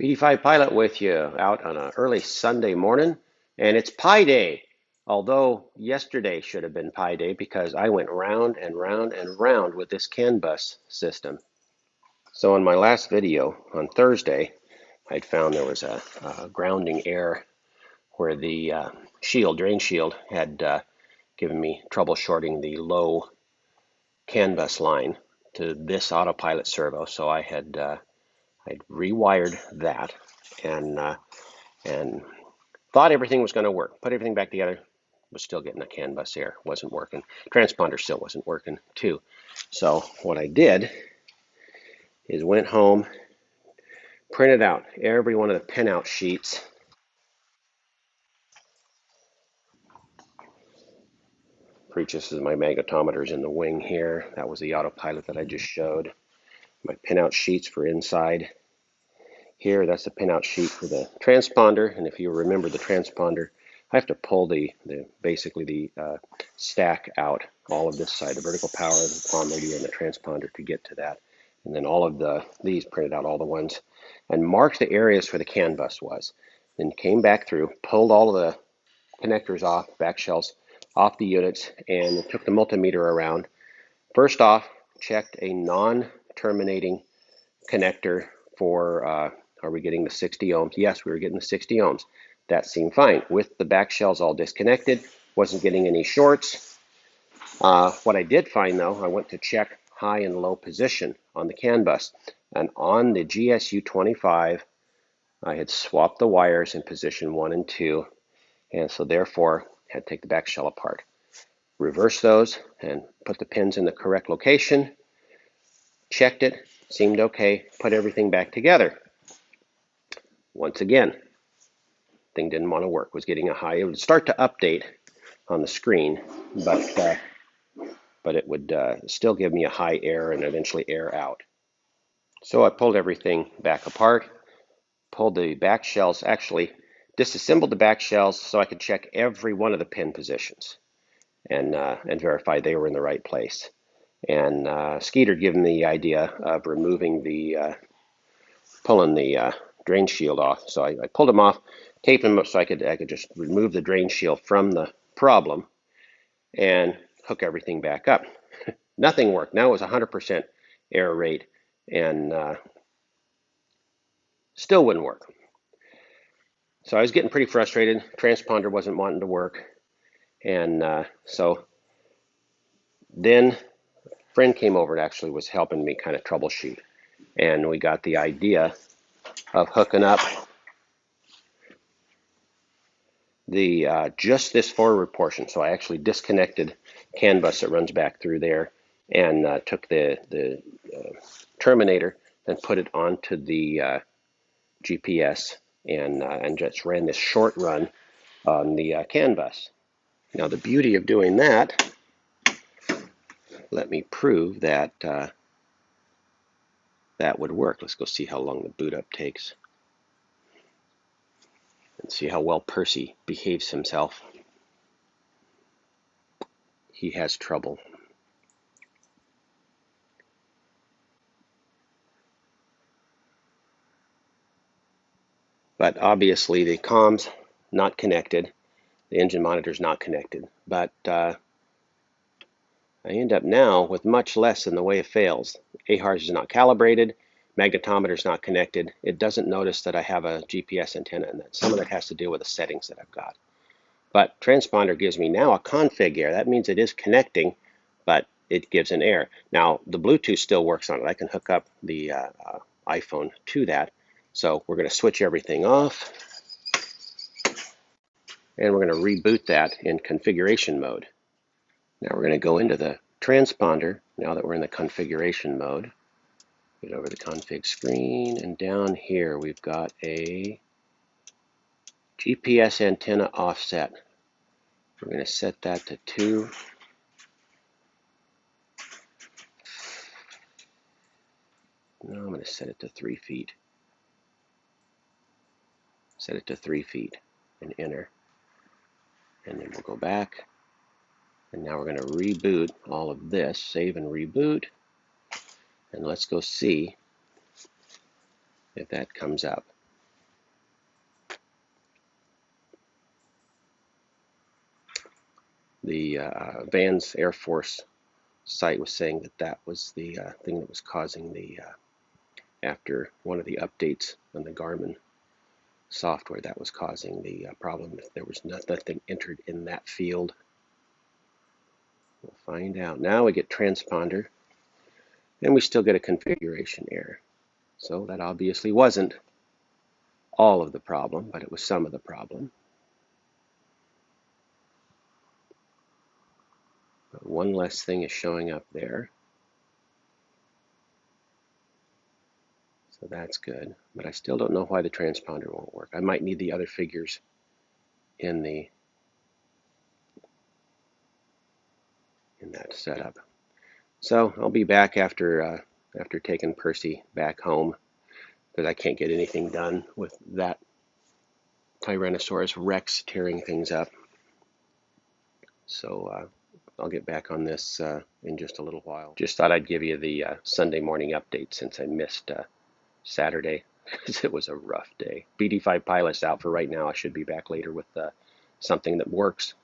BD5 Pilot with you out on an early Sunday morning, and it's Pi Day. Although yesterday should have been Pi Day because I went round and round and round with this CAN bus system. So in my last video on Thursday, I'd found there was a grounding error where the drain shield, had given me trouble shorting the low CAN bus line to this autopilot servo. So I'd rewired that and thought everything was going to work. Put everything back together. Was still getting a CAN bus error. Wasn't working. Transponder still wasn't working too. So what I did is went home, printed out every one of the pinout sheets. This is my magnetometers in the wing here. That was the autopilot that I just showed. My pinout sheets for inside here. That's the pinout sheet for the transponder. And if you remember the transponder, I have to pull basically the stack out, all of this side, the vertical power, the palm radio, and the transponder to get to that. And then all of these printed out all the ones and marked the areas where the CAN bus was. Then came back through, pulled all of the connectors off, back shells off the units, and took the multimeter around. First off, checked a non-terminating connector for, are we getting the 60 ohms? Yes, we were getting the 60 ohms. That seemed fine. With the back shells all disconnected, wasn't getting any shorts. What I did find though, I went to check high and low position on the CAN bus. And on the GSU-25, I had swapped the wires in position 1 and 2. And so therefore, had to take the back shell apart. Reverse those and put the pins in the correct location. Checked it, seemed okay, put everything back together. Once again, thing didn't want to work, was getting a high. It would start to update on the screen, but it would still give me a high error and eventually error out. So I pulled everything back apart, pulled the back shells, actually disassembled the back shells so I could check every one of the pin positions and verify they were in the right place. And Skeeter had given me the idea of removing pulling the drain shield off. So I pulled them off, taped them up so I could just remove the drain shield from the problem and hook everything back up. Nothing worked. Now it was 100% error rate and still wouldn't work. So I was getting pretty frustrated. Transponder wasn't wanting to work. And so then a friend came over and actually was helping me kind of troubleshoot. And we got the idea of hooking up the just this forward portion. So I actually disconnected CAN bus that runs back through there and took the terminator and put it onto the GPS and just ran this short run on the CAN bus. Now the beauty of doing that, let me prove that that would work. Let's go see how long the boot up takes and see how well Percy behaves himself. He has trouble. But obviously the comms not connected, the engine monitor's not connected. But I end up now with much less in the way of fails. AHRS is not calibrated, magnetometer is not connected. It doesn't notice that I have a GPS antenna in that. Some of that has to do with the settings that I've got. But transponder gives me now a config error. That means it is connecting, but it gives an error. Now the Bluetooth still works on it. I can hook up the iPhone to that. So we're going to switch everything off. And we're going to reboot that in configuration mode. Now we're going to go into the transponder now that we're in the configuration mode. Get over the config screen, and down here we've got a GPS antenna offset. We're going to set that to 2. No, I'm going to set it to 3 feet. Set it to 3 feet and enter. And then we'll go back. And now we're going to reboot all of this. Save and reboot. And let's go see if that comes up. the Vans Air Force site was saying that that was the thing that was causing the, after one of the updates on the Garmin software, that was causing the problem. If there was nothing entered in that field. We'll find out. Now we get transponder, and we still get a configuration error. So that obviously wasn't all of the problem, but it was some of the problem. But one less thing is showing up there. So that's good. But I still don't know why the transponder won't work. I might need the other figures in that setup. So I'll be back after taking Percy back home, because I can't get anything done with that Tyrannosaurus Rex tearing things up. So I'll get back on this in just a little while. Just thought I'd give you the Sunday morning update since I missed Saturday, because it was a rough day. BD5 Pilot's out for right now. I should be back later with something that works.